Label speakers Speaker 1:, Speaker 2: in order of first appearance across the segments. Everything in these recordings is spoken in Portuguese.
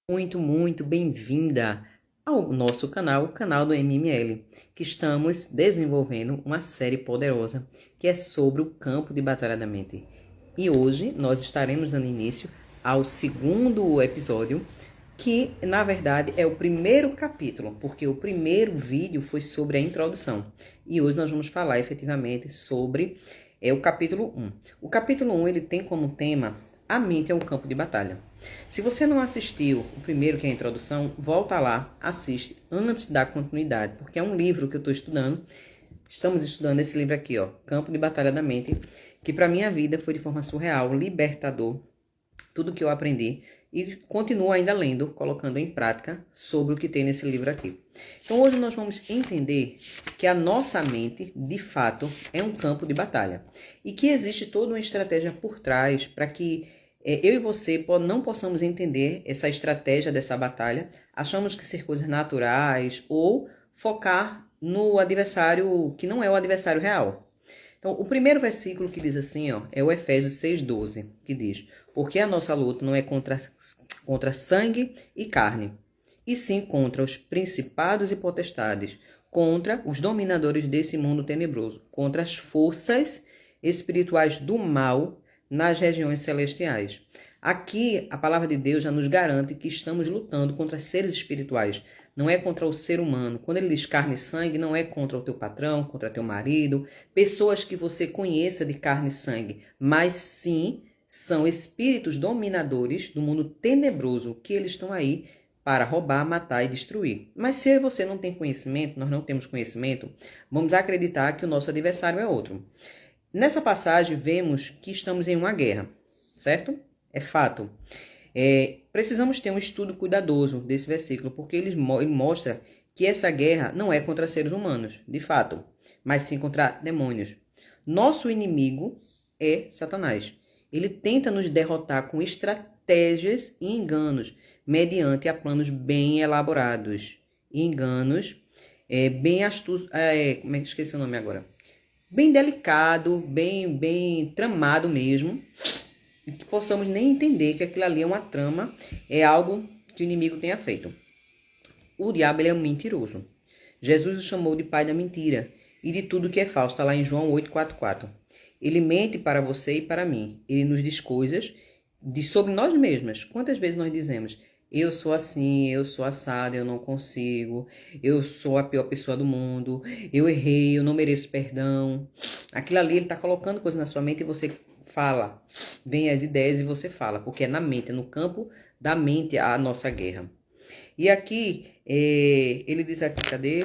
Speaker 1: Muito bem-vinda ao nosso canal, o canal do MML, que estamos desenvolvendo uma série poderosa que é sobre o campo de batalha da mente. E hoje nós estaremos dando início ao segundo episódio, que na verdade é o primeiro capítulo, porque o primeiro vídeo foi sobre a introdução. E hoje nós vamos falar efetivamente sobre o capítulo 1. O capítulo 1 ele tem como tema a mente é um campo de batalha. Se você não assistiu o primeiro, que é a introdução, volta lá, assiste antes da continuidade, porque é um livro que eu estou estudando. Estamos estudando esse livro aqui, ó, Campo de Batalha da Mente, que para minha vida foi de forma surreal, libertador, tudo que eu aprendi e continuo ainda lendo, colocando em prática sobre o que tem nesse livro aqui. Então hoje nós vamos entender que a nossa mente, de fato, é um campo de batalha e que existe toda uma estratégia por trás para que eu e você não possamos entender essa estratégia dessa batalha, achamos que ser coisas naturais ou focar no adversário que não é o adversário real. Então, o primeiro versículo que diz assim, ó, é o Efésios 6,12, que diz: porque a nossa luta não é contra sangue e carne, e sim contra os principados e potestades, contra os dominadores desse mundo tenebroso, contra as forças espirituais do mal nas regiões celestiais. Aqui, a palavra de Deus já nos garante que estamos lutando contra seres espirituais, não é contra o ser humano. Quando ele diz carne e sangue, não é contra o teu patrão, contra teu marido, pessoas que você conheça de carne e sangue, mas sim são espíritos dominadores do mundo tenebroso, que eles estão aí para roubar, matar e destruir. Mas se eu e você não tem conhecimento, nós não temos conhecimento, vamos acreditar que o nosso adversário é outro. Nessa passagem, vemos que estamos em uma guerra, certo? É fato. Precisamos ter um estudo cuidadoso desse versículo, porque ele mostra que essa guerra não é contra seres humanos, de fato, mas sim contra demônios. Nosso inimigo é Satanás. Ele tenta nos derrotar com estratégias e enganos, mediante a planos bem elaborados. Enganos bem astutos. Como é que esqueci o nome agora? Bem delicado, bem tramado mesmo, e que possamos nem entender que aquilo ali é uma trama, é algo que o inimigo tenha feito. O diabo ele é um mentiroso. Jesus o chamou de pai da mentira e de tudo que é falso, está lá em João 8,44. Ele mente para você e para mim. Ele nos diz coisas sobre nós mesmas. Quantas vezes nós dizemos: eu sou assim, eu sou assado, eu não consigo, eu sou a pior pessoa do mundo, eu errei, eu não mereço perdão. Aquilo ali, ele está colocando coisas na sua mente e você fala. Vem as ideias e você fala, porque é na mente, é no campo da mente a nossa guerra. E aqui, ele diz aqui, cadê?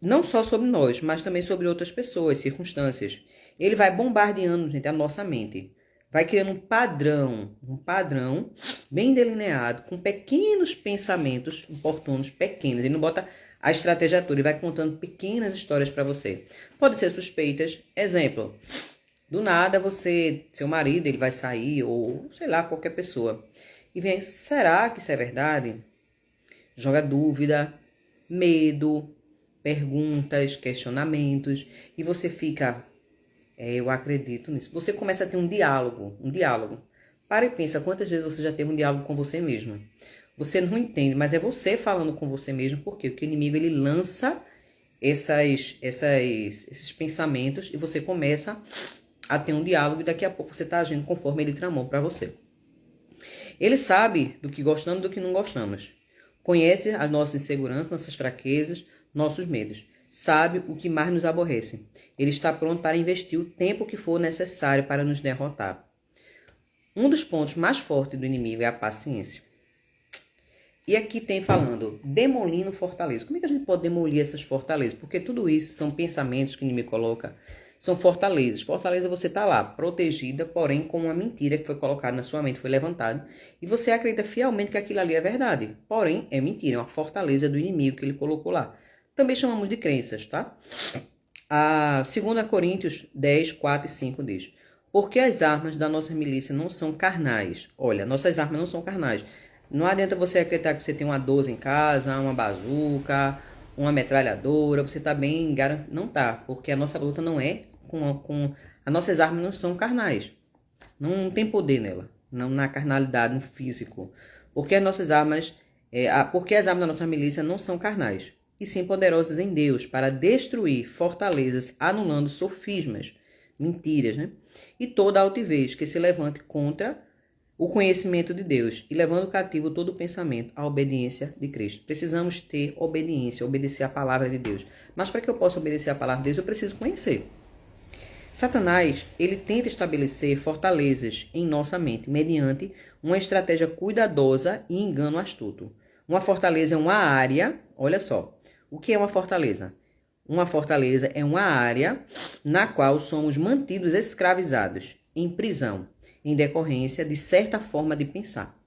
Speaker 1: Não só sobre nós, mas também sobre outras pessoas, circunstâncias. Ele vai bombardeando, gente, a nossa mente. Vai criando um padrão bem delineado, com pequenos pensamentos oportunos, pequenos. Ele não bota a estratégia toda, ele vai contando pequenas histórias para você. Pode ser suspeitas. Exemplo, do nada seu marido, ele vai sair, ou sei lá, qualquer pessoa. E vem, será que isso é verdade? Joga dúvida, medo, perguntas, questionamentos, e você fica... eu acredito nisso. Você começa a ter um diálogo. Para e pensa, quantas vezes você já teve um diálogo com você mesmo? Você não entende, mas é você falando com você mesmo. Por quê? Porque o inimigo, ele lança esses pensamentos e você começa a ter um diálogo e daqui a pouco você está agindo conforme ele tramou para você. Ele sabe do que gostamos e do que não gostamos. Conhece as nossas inseguranças, nossas fraquezas, nossos medos. Sabe o que mais nos aborrece. Ele está pronto para investir o tempo que for necessário para nos derrotar. Um dos pontos mais fortes do inimigo é a paciência. E aqui tem falando, demolindo fortalezas. Como é que a gente pode demolir essas fortalezas? Porque tudo isso são pensamentos que o inimigo coloca, são fortalezas. Fortaleza você está lá, protegida, porém com uma mentira que foi colocada na sua mente, foi levantada, e você acredita fielmente que aquilo ali é verdade. Porém, é mentira, é uma fortaleza do inimigo que ele colocou lá. Também chamamos de crenças, tá? A 2 Coríntios 10, 4 e 5 diz: porque as armas da nossa milícia não são carnais. Olha, nossas armas não são carnais. Não adianta você acreditar que você tem uma 12 em casa, uma bazuca, uma metralhadora, você tá bem garantido. Não tá, porque a nossa luta não é as nossas armas não são carnais. Não tem poder nela, não na carnalidade, no físico. Porque porque as armas da nossa milícia não são carnais, e sim poderosas em Deus para destruir fortalezas, anulando sofismas, mentiras, né? E toda altivez que se levante contra o conhecimento de Deus e levando cativo todo o pensamento à obediência de Cristo. Precisamos ter obediência, obedecer a palavra de Deus. Mas para que eu possa obedecer a palavra de Deus, eu preciso conhecer. Satanás, ele tenta estabelecer fortalezas em nossa mente mediante uma estratégia cuidadosa e engano astuto. Uma fortaleza é uma área, olha só, o que é uma fortaleza? Uma fortaleza é uma área na qual somos mantidos escravizados, em prisão, em decorrência de certa forma de pensar.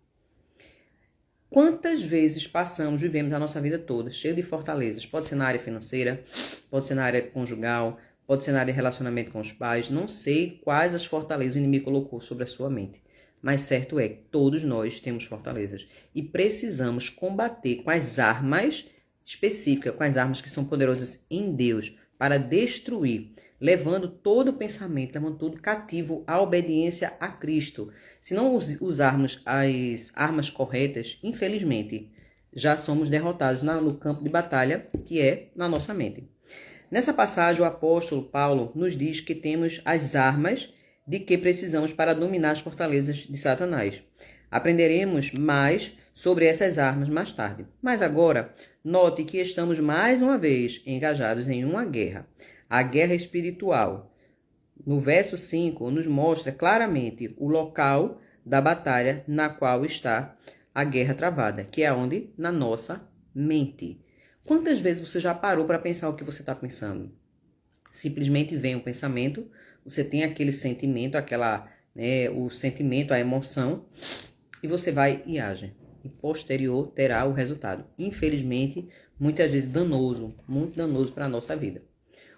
Speaker 1: Quantas vezes vivemos a nossa vida toda cheio de fortalezas? Pode ser na área financeira, pode ser na área conjugal, pode ser na área de relacionamento com os pais. Não sei quais as fortalezas o inimigo colocou sobre a sua mente. Mas certo é que todos nós temos fortalezas. E precisamos combater com as armas específicas, com as armas que são poderosas em Deus, para destruir, levando todo o pensamento, levando tudo cativo à obediência a Cristo. Se não usarmos as armas corretas, infelizmente, já somos derrotados no campo de batalha, que é na nossa mente. Nessa passagem, o apóstolo Paulo nos diz que temos as armas de que precisamos para dominar as fortalezas de Satanás. Aprenderemos mais sobre essas armas mais tarde. Mas agora, note que estamos mais uma vez engajados em uma guerra. A guerra espiritual. No verso 5, nos mostra claramente o local da batalha na qual está a guerra travada, que é onde? Na nossa mente. Quantas vezes você já parou para pensar o que você está pensando? Simplesmente vem um pensamento, você tem aquele sentimento, o sentimento, a emoção, e você vai e age. E posterior terá o resultado. Infelizmente, muitas vezes danoso, muito danoso para a nossa vida.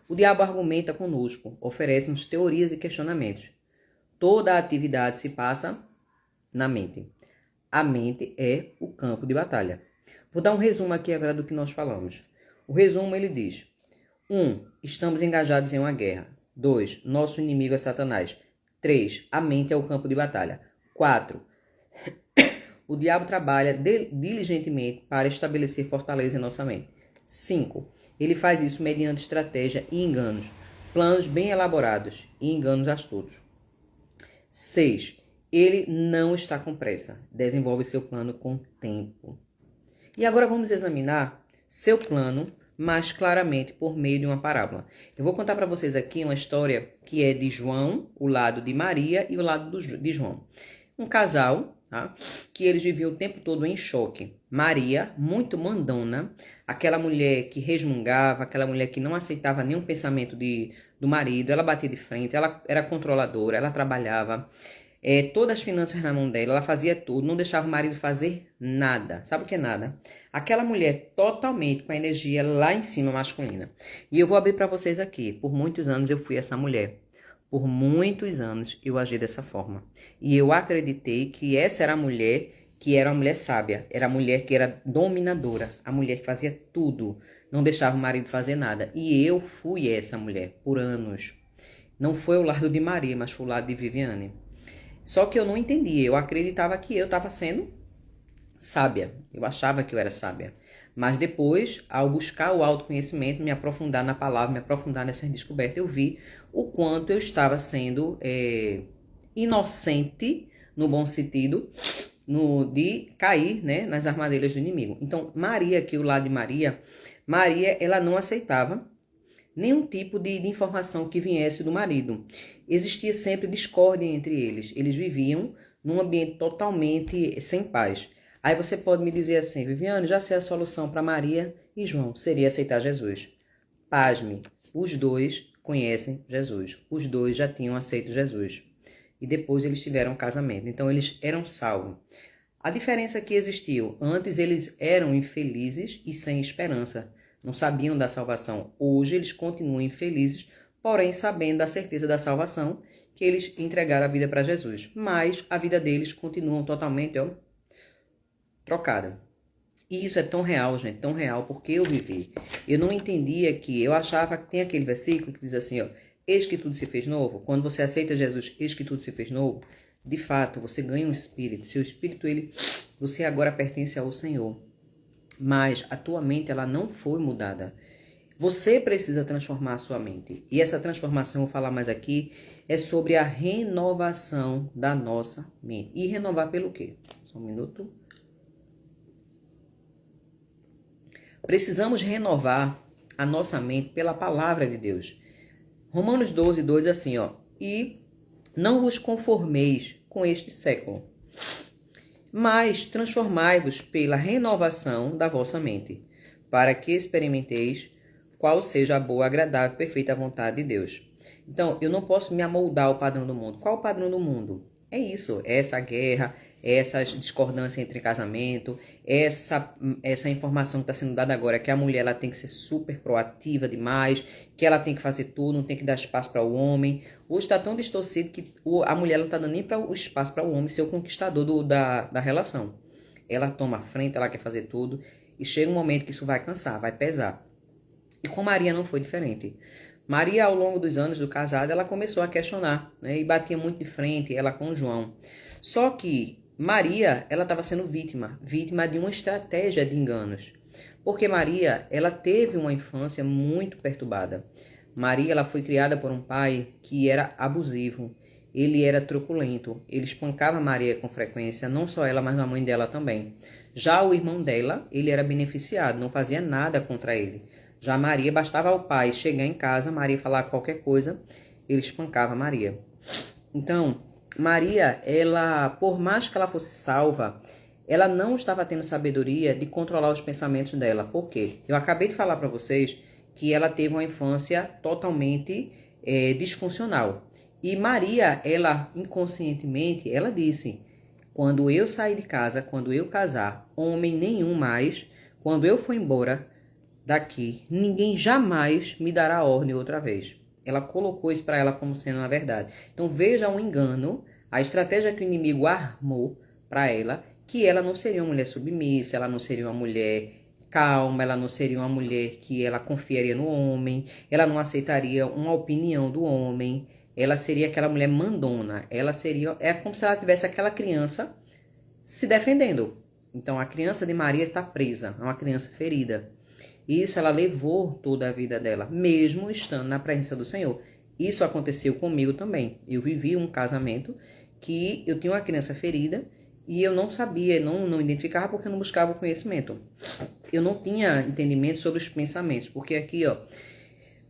Speaker 1: O diabo argumenta conosco, oferece-nos teorias e questionamentos. Toda a atividade se passa na mente. A mente é o campo de batalha. Vou dar um resumo aqui agora do que nós falamos. O resumo ele diz: 1. Estamos engajados em uma guerra. 2. Nosso inimigo é Satanás. 3. A mente é o campo de batalha. 4. O diabo trabalha diligentemente para estabelecer fortaleza em nossa mente. 5. Ele faz isso mediante estratégia e enganos, planos bem elaborados e enganos astutos. 6. Ele não está com pressa, desenvolve seu plano com tempo. E agora vamos examinar seu plano mais claramente por meio de uma parábola. Eu vou contar para vocês aqui uma história que é de João, o lado de Maria e o lado de João. Um casal, tá? Que eles viviam o tempo todo em choque. Maria, muito mandona, aquela mulher que resmungava, aquela mulher que não aceitava nenhum pensamento do marido, ela batia de frente, ela era controladora, ela trabalhava, todas as finanças na mão dela, ela fazia tudo, não deixava o marido fazer nada. Sabe o que é nada? Aquela mulher totalmente com a energia lá em cima masculina. E eu vou abrir para vocês aqui, por muitos anos eu fui essa mulher. Por muitos anos eu agi dessa forma. E eu acreditei que essa era a mulher que era uma mulher sábia. Era a mulher que era dominadora. A mulher que fazia tudo. Não deixava o marido fazer nada. E eu fui essa mulher por anos. Não foi o lado de Maria, mas foi o lado de Viviane. Só que eu não entendia. Eu acreditava que eu estava sendo sábia. Eu achava que eu era sábia. Mas depois, ao buscar o autoconhecimento, me aprofundar na palavra, me aprofundar nessa descoberta, eu vi o quanto eu estava sendo inocente, no bom sentido, de cair, né, nas armadilhas do inimigo. Então, Maria, aqui o lado de Maria, ela não aceitava nenhum tipo de informação que viesse do marido. Existia sempre discórdia entre eles. Eles viviam num ambiente totalmente sem paz. Aí você pode me dizer assim: Viviane, já sei a solução para Maria e João, seria aceitar Jesus. Pasme, os dois conhecem Jesus. Os dois já tinham aceito Jesus. E depois eles tiveram um casamento. Então eles eram salvos. A diferença que existiu: antes eles eram infelizes e sem esperança. Não sabiam da salvação. Hoje eles continuam infelizes, porém sabendo da certeza da salvação, que eles entregaram a vida para Jesus. Mas a vida deles continua totalmente trocada. E isso é tão real, gente, tão real, porque eu vivi. Eu não entendia eu achava que tem aquele versículo que diz assim, eis que tudo se fez novo. Quando você aceita Jesus, eis que tudo se fez novo. De fato, você ganha um espírito. Seu espírito, você agora pertence ao Senhor. Mas a tua mente, ela não foi mudada. Você precisa transformar a sua mente. E essa transformação, eu vou falar mais aqui, é sobre a renovação da nossa mente. E renovar pelo quê? Só um minuto. Precisamos renovar a nossa mente pela palavra de Deus. Romanos 12, 2 é assim, ó. E não vos conformeis com este século, mas transformai-vos pela renovação da vossa mente, para que experimenteis qual seja a boa, agradável e perfeita vontade de Deus. Então, eu não posso me amoldar ao padrão do mundo. Qual o padrão do mundo? É isso, é essa guerra, é essas discordâncias entre casamento, essa informação que está sendo dada agora, que a mulher ela tem que ser super proativa demais, que ela tem que fazer tudo, não tem que dar espaço para o homem. Hoje está tão distorcido que a mulher não está dando nem para o espaço para o homem ser o conquistador da relação. Ela toma a frente, ela quer fazer tudo, e chega um momento que isso vai cansar, vai pesar. E com Maria não foi diferente. Maria, ao longo dos anos do casado, ela começou a questionar, né? E batia muito de frente, ela com João. Só que Maria, ela estava sendo vítima de uma estratégia de enganos. Porque Maria, ela teve uma infância muito perturbada. Maria, ela foi criada por um pai que era abusivo. Ele era truculento. Ele espancava Maria com frequência, não só ela, mas a mãe dela também. Já o irmão dela, ele era beneficiado, não fazia nada contra ele. Já Maria, bastava ao pai chegar em casa, Maria falar qualquer coisa, ele espancava Maria. Então, Maria, ela, por mais que ela fosse salva, ela não estava tendo sabedoria de controlar os pensamentos dela. Por quê? Eu acabei de falar para vocês que ela teve uma infância totalmente disfuncional. E Maria, ela inconscientemente, ela disse: quando eu sair de casa, quando eu casar, homem nenhum mais, quando eu for embora daqui, ninguém jamais me dará ordem outra vez. Ela colocou isso para ela como sendo uma verdade. Então veja um engano, a estratégia que o inimigo armou para ela, que ela não seria uma mulher submissa, ela não seria uma mulher calma, ela não seria uma mulher que ela confiaria no homem, ela não aceitaria uma opinião do homem, ela seria aquela mulher mandona, ela seria, é como se ela tivesse aquela criança se defendendo. Então a criança de Maria está presa, é uma criança ferida. Isso ela levou toda a vida dela, mesmo estando na presença do Senhor. Isso aconteceu comigo também. Eu vivi um casamento que eu tinha uma criança ferida e eu não sabia, não identificava porque eu não buscava o conhecimento. Eu não tinha entendimento sobre os pensamentos, porque aqui, ó,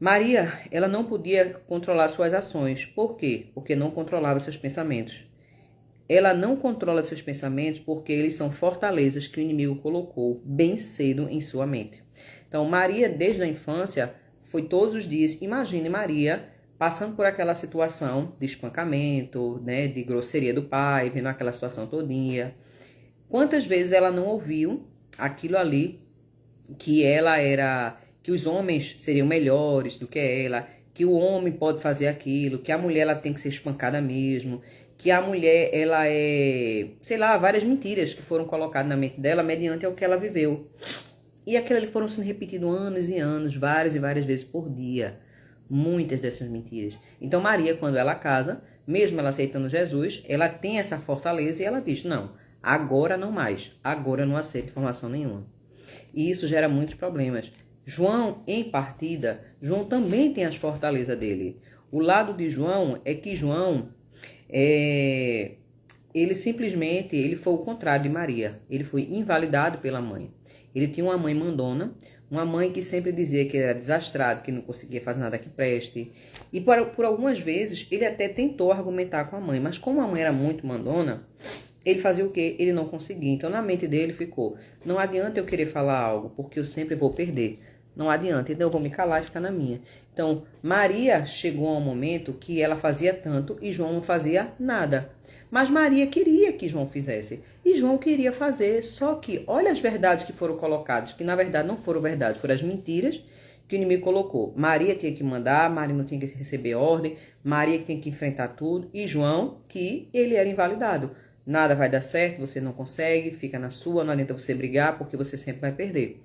Speaker 1: Maria, ela não podia controlar suas ações. Por quê? Porque não controlava seus pensamentos. Ela não controla seus pensamentos porque eles são fortalezas que o inimigo colocou bem cedo em sua mente. Então, Maria, desde a infância, foi todos os dias. Imagine Maria passando por aquela situação de espancamento, né, de grosseria do pai, vendo aquela situação todinha. Quantas vezes ela não ouviu aquilo ali, que ela era, que os homens seriam melhores do que ela, que o homem pode fazer aquilo, que a mulher ela tem que ser espancada mesmo, que a mulher ela é, sei lá, várias mentiras que foram colocadas na mente dela mediante o que ela viveu. E aquilo ali foram sendo repetidos anos e anos, várias e várias vezes por dia. Muitas dessas mentiras. Então Maria, quando ela casa, mesmo ela aceitando Jesus, ela tem essa fortaleza e ela diz: não, agora não mais. Agora eu não aceito informação nenhuma. E isso gera muitos problemas. João, em partida, João também tem as fortalezas dele. O lado de João é que João, ele simplesmente, ele foi o contrário de Maria. Ele foi invalidado pela mãe. Ele tinha uma mãe mandona, uma mãe que sempre dizia que era desastrado, que não conseguia fazer nada que preste. E por algumas vezes ele até tentou argumentar com a mãe, mas como a mãe era muito mandona, ele fazia o quê? Ele não conseguia. Então na mente dele ficou: não adianta eu querer falar algo, porque eu sempre vou perder. Não adianta, então eu vou me calar e ficar na minha. Então Maria chegou a um momento que ela fazia tanto e João não fazia nada. Mas Maria queria que João fizesse. E João queria fazer. Só que olha as verdades que foram colocadas, que na verdade não foram verdades, foram as mentiras que o inimigo colocou. Maria tinha que mandar, Maria não tinha que receber ordem, Maria que tinha que enfrentar tudo, e João, que ele era invalidado. Nada vai dar certo, você não consegue, fica na sua, não adianta você brigar, porque você sempre vai perder.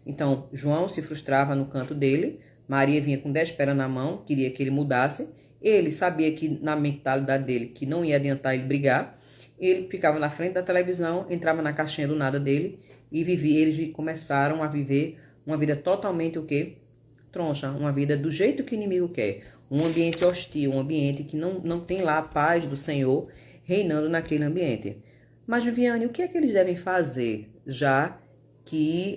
Speaker 1: Então, João se frustrava no canto dele, Maria vinha com 10 pedras na mão, queria que ele mudasse, Ele sabia que na mentalidade dele que não ia adiantar ele brigar. Ele ficava na frente da televisão, entrava na caixinha do nada dele e vivia. Eles começaram a viver uma vida totalmente o quê? Troncha, uma vida do jeito que o inimigo quer. Um ambiente hostil, um ambiente que não tem lá a paz do Senhor reinando naquele ambiente. Mas, Viviane, o que é que eles devem fazer, já que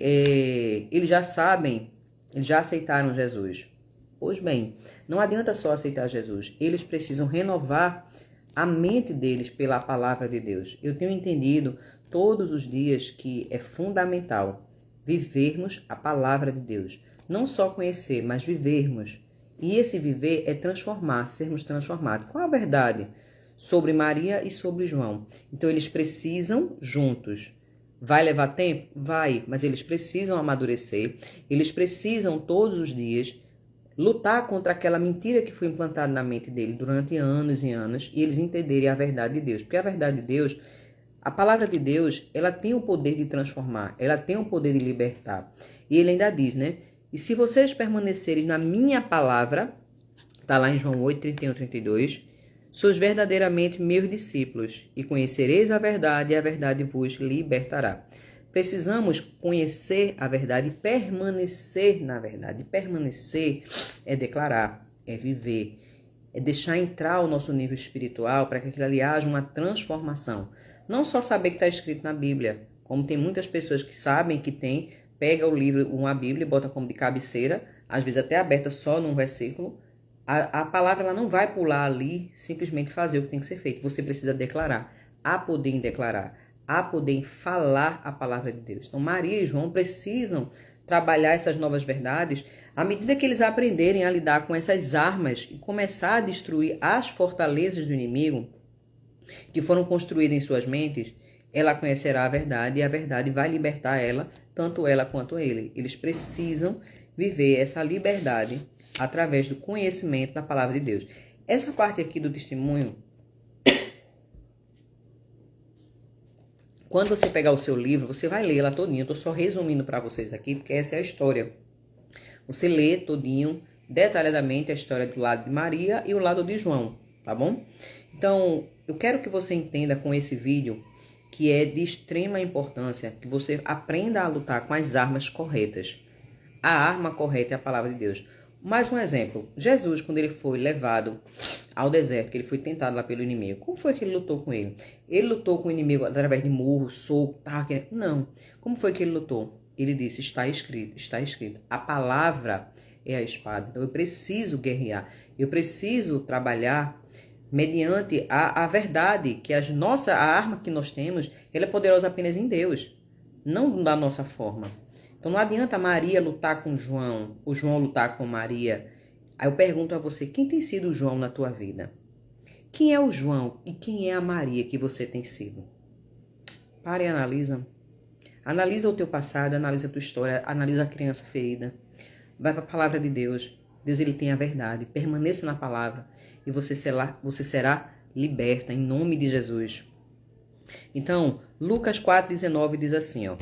Speaker 1: eles já sabem, eles já aceitaram Jesus? Pois bem, não adianta só aceitar Jesus. Eles precisam renovar a mente deles pela palavra de Deus. Eu tenho entendido todos os dias que é fundamental vivermos a palavra de Deus. Não só conhecer, mas vivermos. E esse viver é transformar, sermos transformados. Qual a verdade sobre Maria e sobre João? Então eles precisam juntos. Vai levar tempo? Vai, mas eles precisam amadurecer. Eles precisam todos os dias lutar contra aquela mentira que foi implantada na mente dele durante anos e anos e eles entenderem a verdade de Deus. Porque a verdade de Deus, a palavra de Deus, ela tem o poder de transformar, ela tem o poder de libertar. E ele ainda diz, né? E se vocês permanecerem na minha palavra, está lá em João 8, 31, 32, sois verdadeiramente meus discípulos e conhecereis a verdade e a verdade vos libertará. Precisamos conhecer a verdade e permanecer na verdade. Permanecer é declarar, é viver, é deixar entrar o nosso nível espiritual para que aquilo ali haja uma transformação. Não só saber que está escrito na Bíblia, como tem muitas pessoas que sabem que tem, pega o livro, uma Bíblia e bota como de cabeceira, às vezes até aberta só num versículo. A palavra ela não vai pular ali, simplesmente fazer o que tem que ser feito. Você precisa declarar, há poder em declarar. Há poder em falar a palavra de Deus. Então, Maria e João precisam trabalhar essas novas verdades à medida que eles aprenderem a lidar com essas armas e começar a destruir as fortalezas do inimigo que foram construídas em suas mentes. Ela conhecerá a verdade e a verdade vai libertar ela, tanto ela quanto ele. Eles precisam viver essa liberdade através do conhecimento da palavra de Deus. Essa parte aqui do testemunho, quando você pegar o seu livro, você vai ler ela todinha. Eu estou só resumindo para vocês aqui, porque essa é a história. Você lê todinho, detalhadamente, a história do lado de Maria e o lado de João, tá bom? Então, eu quero que você entenda com esse vídeo que é de extrema importância que você aprenda a lutar com as armas corretas. A arma correta é a palavra de Deus. Mais um exemplo. Jesus, quando ele foi levado ao deserto, que ele foi tentado lá pelo inimigo, como foi que ele lutou com ele? Ele lutou com o inimigo através de murro, soco, Não. Como foi que ele lutou? Ele disse, está escrito, está escrito. A palavra é a espada. Então eu preciso guerrear. Eu preciso trabalhar mediante a verdade, que a arma que nós temos, ela é poderosa apenas em Deus, não da nossa forma. Então não adianta Maria lutar com João, o João lutar com Maria. Aí eu pergunto a você, quem tem sido o João na tua vida? Quem é o João e quem é a Maria que você tem sido? Pare e analisa. Analisa o teu passado, analisa a tua história, analisa a criança ferida. Vai para a palavra de Deus. Deus ele tem a verdade. Permaneça na palavra e você será liberta em nome de Jesus. Então, Lucas 4,19 diz assim, ó.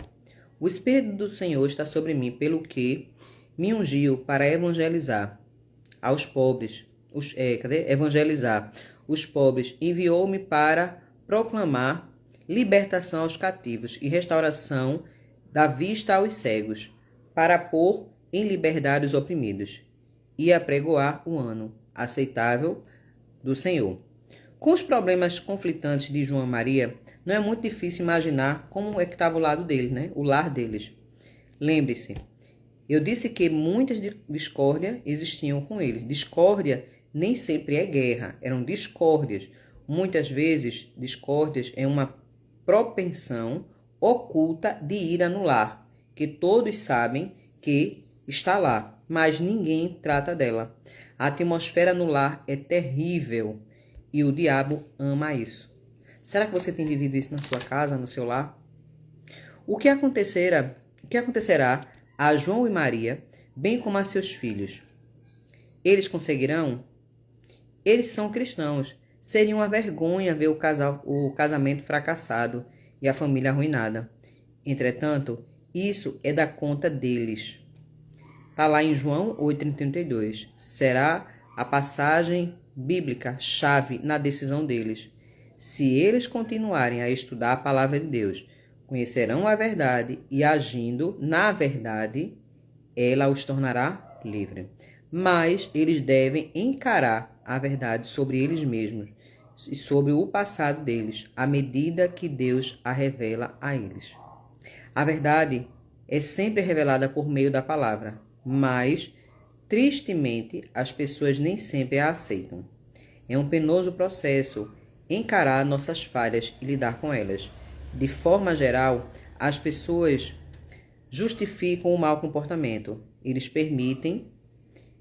Speaker 1: O Espírito do Senhor está sobre mim, pelo que me ungiu para evangelizar aos pobres. Evangelizar os pobres. Enviou-me para proclamar libertação aos cativos e restauração da vista aos cegos, para pôr em liberdade os oprimidos e apregoar o ano aceitável do Senhor. Com os problemas conflitantes de João e Maria, não é muito difícil imaginar como é que estava o lado deles, né? O lar deles. Lembre-se, eu disse que muitas discórdias existiam com eles. Discórdia nem sempre é guerra, eram discórdias. Muitas vezes, discórdias é uma propensão oculta de ira no lar, que todos sabem que está lá, mas ninguém trata dela. A atmosfera no lar é terrível e o diabo ama isso. Será que você tem vivido isso na sua casa, no seu lar? O que acontecerá a João e Maria, bem como a seus filhos? Eles conseguirão? Eles são cristãos. Seria uma vergonha ver o casamento fracassado e a família arruinada. Entretanto, isso é da conta deles. Está lá em João 8,32. Será a passagem bíblica chave na decisão deles. Se eles continuarem a estudar a palavra de Deus, conhecerão a verdade e, agindo na verdade, ela os tornará livre. Mas eles devem encarar a verdade sobre eles mesmos e sobre o passado deles, à medida que Deus a revela a eles. A verdade é sempre revelada por meio da palavra, mas, tristemente, as pessoas nem sempre a aceitam. É um penoso processo encarar nossas falhas e lidar com elas. De forma geral, as pessoas justificam o mau comportamento.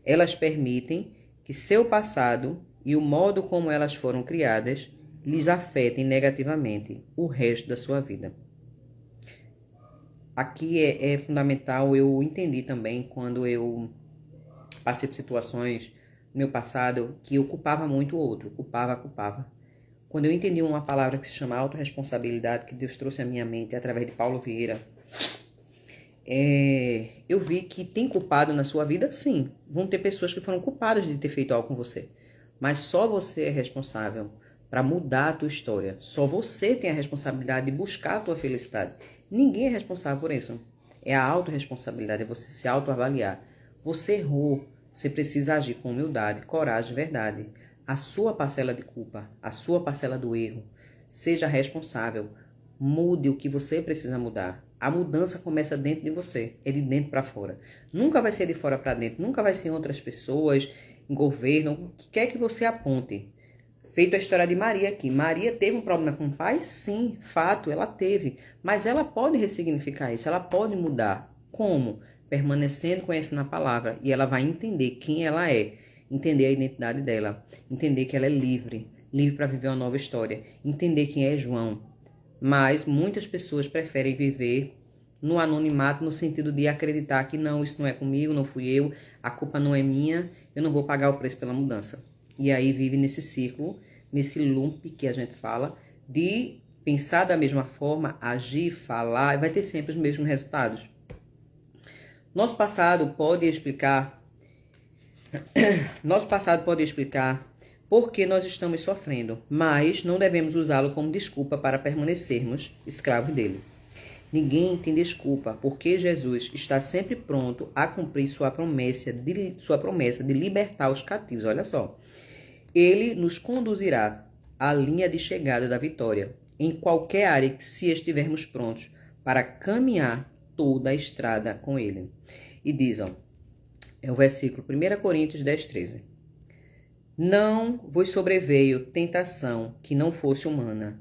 Speaker 1: Elas permitem que seu passado e o modo como elas foram criadas lhes afetem negativamente o resto da sua vida. Aqui é fundamental, eu entendi também quando eu passei por situações no meu passado que eu culpava muito o outro, culpava. Quando eu entendi uma palavra que se chama autorresponsabilidade, que Deus trouxe à minha mente através de Paulo Vieira, eu vi que tem culpado na sua vida, sim. Vão ter pessoas que foram culpadas de ter feito algo com você. Mas só você é responsável para mudar a tua história. Só você tem a responsabilidade de buscar a tua felicidade. Ninguém é responsável por isso. É a autorresponsabilidade, é você se autoavaliar. Você errou, você precisa agir com humildade, coragem, verdade. A sua parcela de culpa, a sua parcela do erro. Seja responsável. Mude o que você precisa mudar. A mudança começa dentro de você, é de dentro para fora. Nunca vai ser de fora para dentro, nunca vai ser em outras pessoas, em governo, o que quer que você aponte. Feito a história de Maria aqui. Maria teve um problema com o pai? Sim, fato, ela teve. Mas ela pode ressignificar isso, ela pode mudar. Como? Permanecendo conhecendo a palavra. E ela vai entender quem ela é, entender a identidade dela, entender que ela é livre, livre para viver uma nova história, entender quem é João. Mas muitas pessoas preferem viver no anonimato, no sentido de acreditar que não, isso não é comigo, não fui eu, a culpa não é minha, eu não vou pagar o preço pela mudança. E aí vive nesse círculo, nesse loop que a gente fala, de pensar da mesma forma, agir, falar, e vai ter sempre os mesmos resultados. Nosso passado pode explicar por que nós estamos sofrendo, mas não devemos usá-lo como desculpa para permanecermos escravos dele. Ninguém tem desculpa, porque Jesus está sempre pronto a cumprir sua promessa de libertar os cativos. Olha só, ele nos conduzirá à linha de chegada da vitória, em qualquer área que se estivermos prontos para caminhar toda a estrada com ele. E diz, é o versículo 1 Coríntios 10:13. Não vos sobreveio tentação que não fosse humana,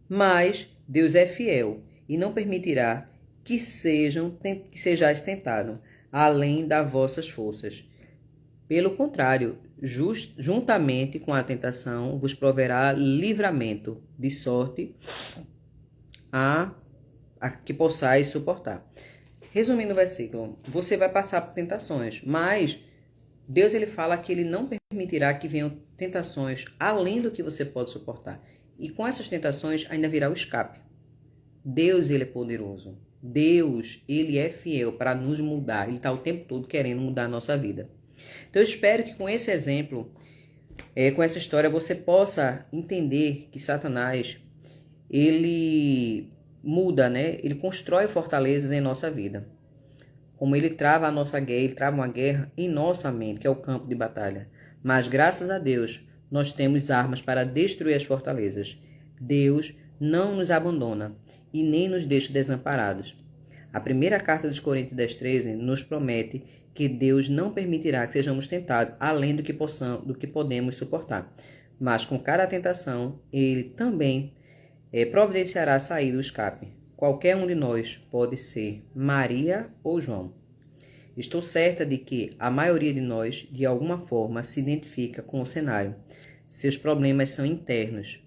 Speaker 1: mas Deus é fiel e não permitirá que sejais tentados além das vossas forças. Pelo contrário, juntamente com a tentação vos proverá livramento, de sorte a que possais suportar. Resumindo o versículo, você vai passar por tentações, mas Deus ele fala que ele não permitirá que venham tentações além do que você pode suportar. E com essas tentações ainda virá o escape. Deus ele é poderoso. Deus ele é fiel para nos mudar. Ele está o tempo todo querendo mudar a nossa vida. Então eu espero que com esse exemplo, com essa história, você possa entender que Satanás ele muda, né? Ele constrói fortalezas em nossa vida. Como ele trava a nossa guerra, ele trava uma guerra em nossa mente, que é o campo de batalha. Mas graças a Deus, nós temos armas para destruir as fortalezas. Deus não nos abandona e nem nos deixa desamparados. A primeira carta dos Coríntios 10:13 nos promete que Deus não permitirá que sejamos tentados além do que podemos suportar. Mas com cada tentação, ele também providenciará a saída do escape. Qualquer um de nós pode ser Maria ou João. Estou certa de que a maioria de nós, de alguma forma, se identifica com o cenário. Seus problemas são internos,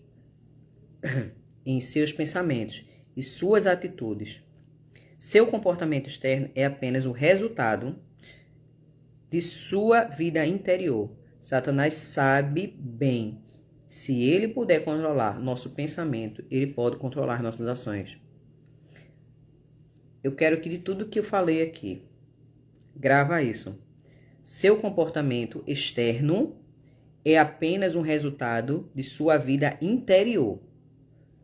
Speaker 1: em seus pensamentos e suas atitudes. Seu comportamento externo é apenas o resultado de sua vida interior. Satanás sabe bem, se ele puder controlar nosso pensamento, ele pode controlar nossas ações. Eu quero que de tudo que eu falei aqui, grava isso. Seu comportamento externo é apenas um resultado de sua vida interior.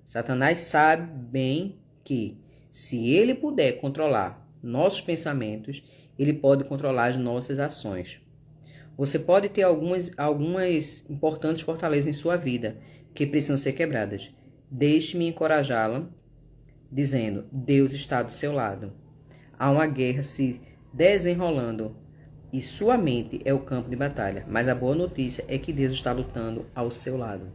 Speaker 1: Satanás sabe bem que, se ele puder controlar nossos pensamentos, ele pode controlar as nossas ações. Você pode ter algumas importantes fortalezas em sua vida que precisam ser quebradas. Deixe-me encorajá-la, dizendo: Deus está do seu lado. Há uma guerra se desenrolando e sua mente é o campo de batalha. Mas a boa notícia é que Deus está lutando ao seu lado.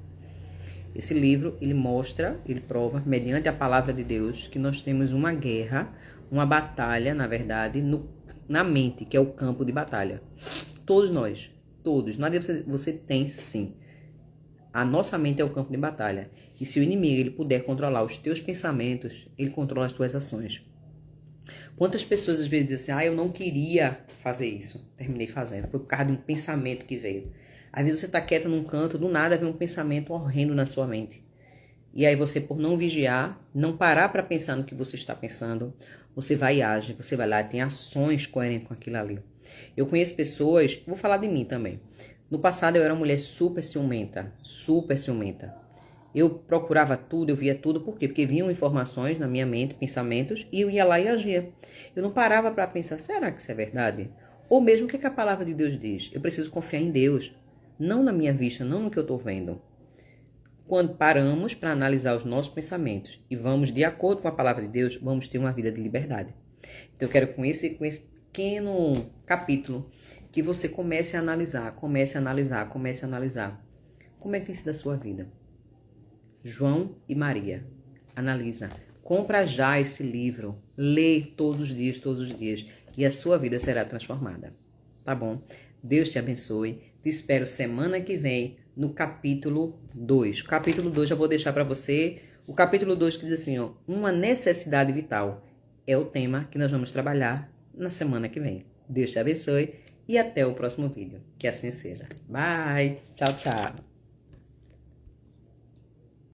Speaker 1: Esse livro, ele prova, mediante a palavra de Deus, que nós temos uma guerra, uma batalha, na verdade, na mente, que é o campo de batalha. Todos nós, todos. Nada você tem, sim. A nossa mente é o campo de batalha. E se o inimigo ele puder controlar os teus pensamentos, ele controla as tuas ações. Quantas pessoas às vezes dizem assim, eu não queria fazer isso, terminei fazendo. Foi por causa de um pensamento que veio. Às vezes você está quieto num canto, do nada vem um pensamento horrendo na sua mente. E aí você, por não vigiar, não parar para pensar no que você está pensando, você vai e age, você vai lá e tem ações coerentes com aquilo ali. Eu conheço pessoas, vou falar de mim também. No passado eu era uma mulher super ciumenta, super ciumenta. Eu procurava tudo, eu via tudo, por quê? Porque vinham informações na minha mente, pensamentos, e eu ia lá e agia. Eu não parava para pensar, será que isso é verdade? Ou mesmo o que a palavra de Deus diz? Eu preciso confiar em Deus, não na minha vista, não no que eu estou vendo. Quando paramos para analisar os nossos pensamentos e vamos de acordo com a palavra de Deus, vamos ter uma vida de liberdade. Então eu quero com esse pequeno capítulo que você comece a analisar. Como é que tem sido a sua vida? João e Maria. Analisa. Compra já esse livro. Lê todos os dias. E a sua vida será transformada. Tá bom? Deus te abençoe. Te espero semana que vem no capítulo 2. O capítulo 2 já vou deixar para você. O capítulo 2 que diz assim, uma necessidade vital. É o tema que nós vamos trabalhar na semana que vem. Deus te abençoe e até o próximo vídeo. Que assim seja. Bye. Tchau, tchau.